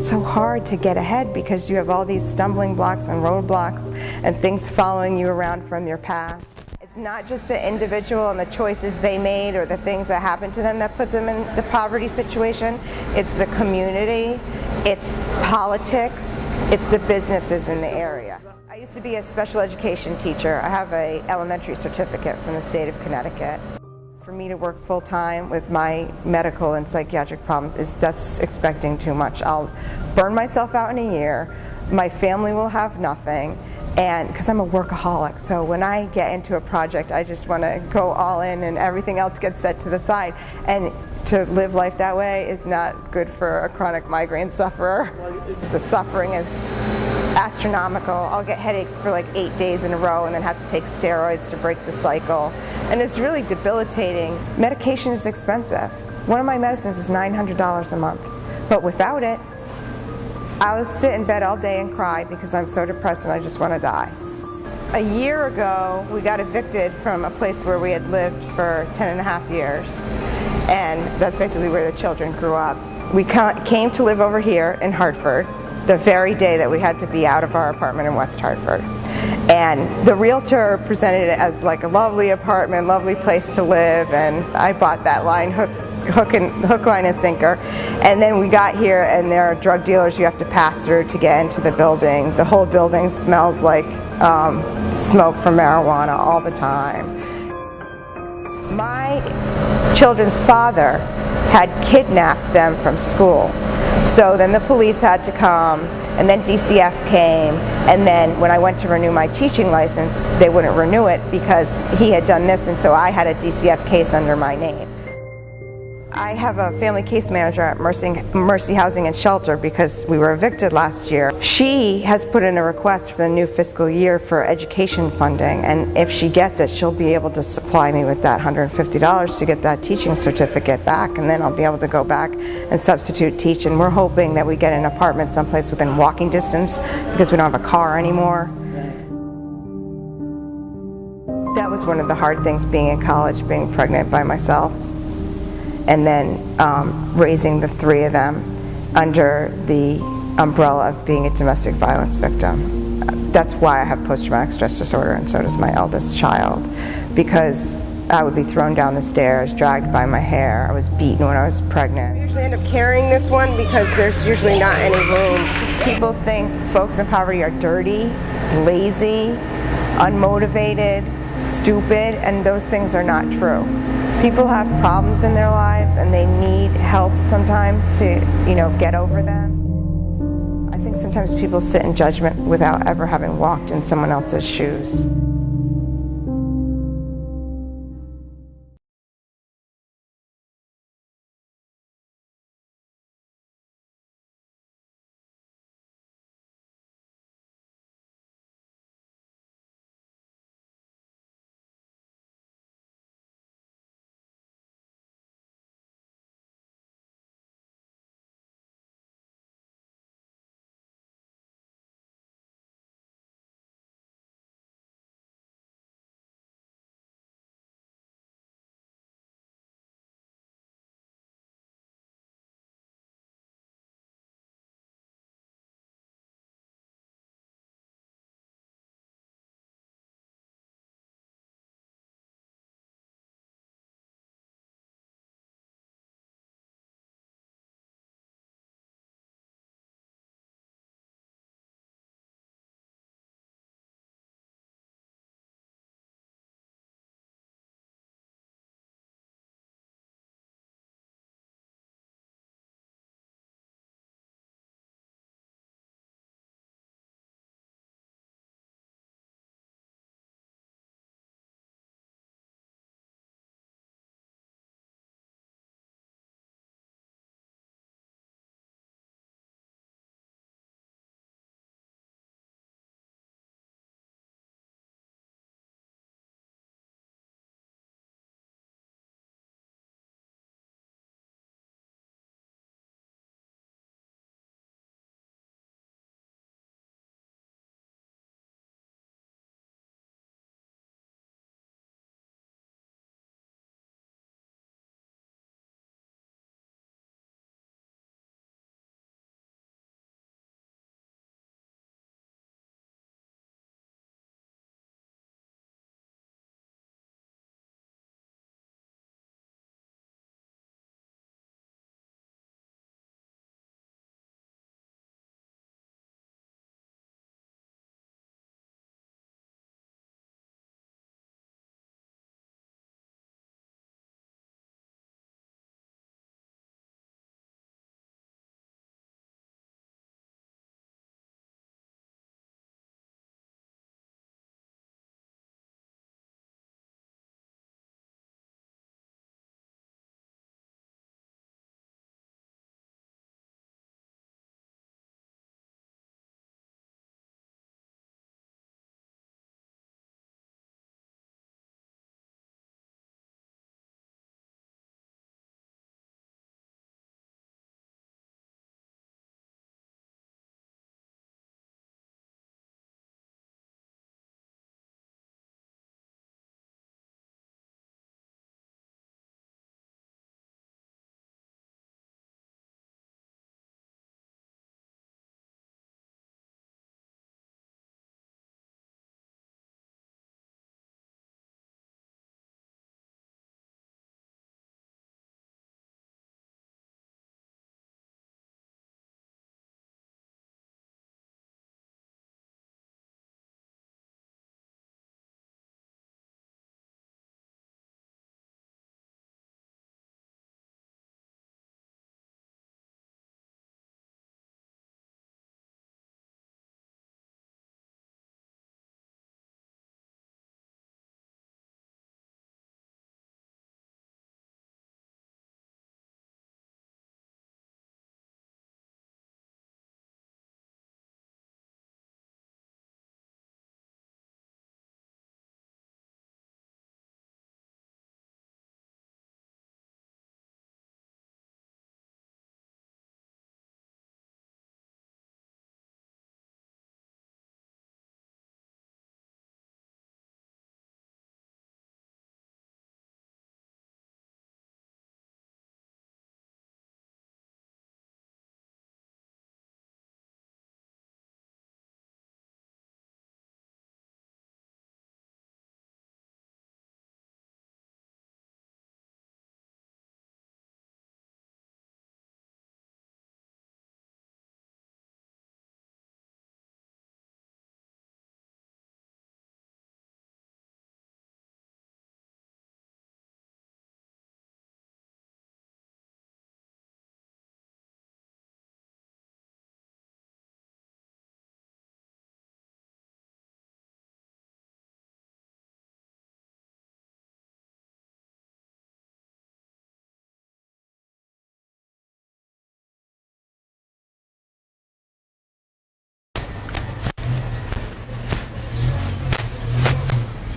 so hard to get ahead because you have all these stumbling blocks and roadblocks and things following you around from your past. It's not just the individual and the choices they made or the things that happened to them that put them in the poverty situation. It's the community, it's politics, it's the businesses in the area. I used to be a special education teacher. I have an elementary certificate from the state of Connecticut. For me to work full-time with my medical and psychiatric problems that's expecting too much. I'll burn myself out in a year, my family will have nothing, and because I'm a workaholic, so when I get into a project I just want to go all in and everything else gets set to the side. And to live life that way is not good for a chronic migraine sufferer. The suffering is astronomical. I'll get headaches for like 8 days in a row and then have to take steroids to break the cycle. And it's really debilitating. Medication is expensive. One of my medicines is $900 a month. But without it, I'll sit in bed all day and cry because I'm so depressed and I just want to die. A year ago, we got evicted from a place where we had lived for 10.5 years. And that's basically where the children grew up. We came to live over here in Hartford the very day that we had to be out of our apartment in West Hartford. And the realtor presented it as like a lovely apartment, lovely place to live, and I bought that line, hook, line, and sinker. And then we got here, and there are drug dealers you have to pass through to get into the building. The whole building smells like smoke from marijuana all the time. My children's father had kidnapped them from school. So then the police had to come, and then DCF came, and then when I went to renew my teaching license, they wouldn't renew it because he had done this, and so I had a DCF case under my name. I have a family case manager at Mercy Housing and Shelter because we were evicted last year. She has put in a request for the new fiscal year for education funding, and if she gets it, she'll be able to supply me with that $150 to get that teaching certificate back, and then I'll be able to go back and substitute teach. And we're hoping that we get an apartment someplace within walking distance because we don't have a car anymore. That was one of the hard things being in college, being pregnant by myself. And then raising the 3 of them under the umbrella of being a domestic violence victim. That's why I have post-traumatic stress disorder, and so does my eldest child, because I would be thrown down the stairs, dragged by my hair. I was beaten when I was pregnant. I usually end up carrying this one because there's usually not any room. People think folks in poverty are dirty, lazy, unmotivated, stupid, and those things are not true. People have problems in their lives and they need help sometimes to, get over them. I think sometimes people sit in judgment without ever having walked in someone else's shoes.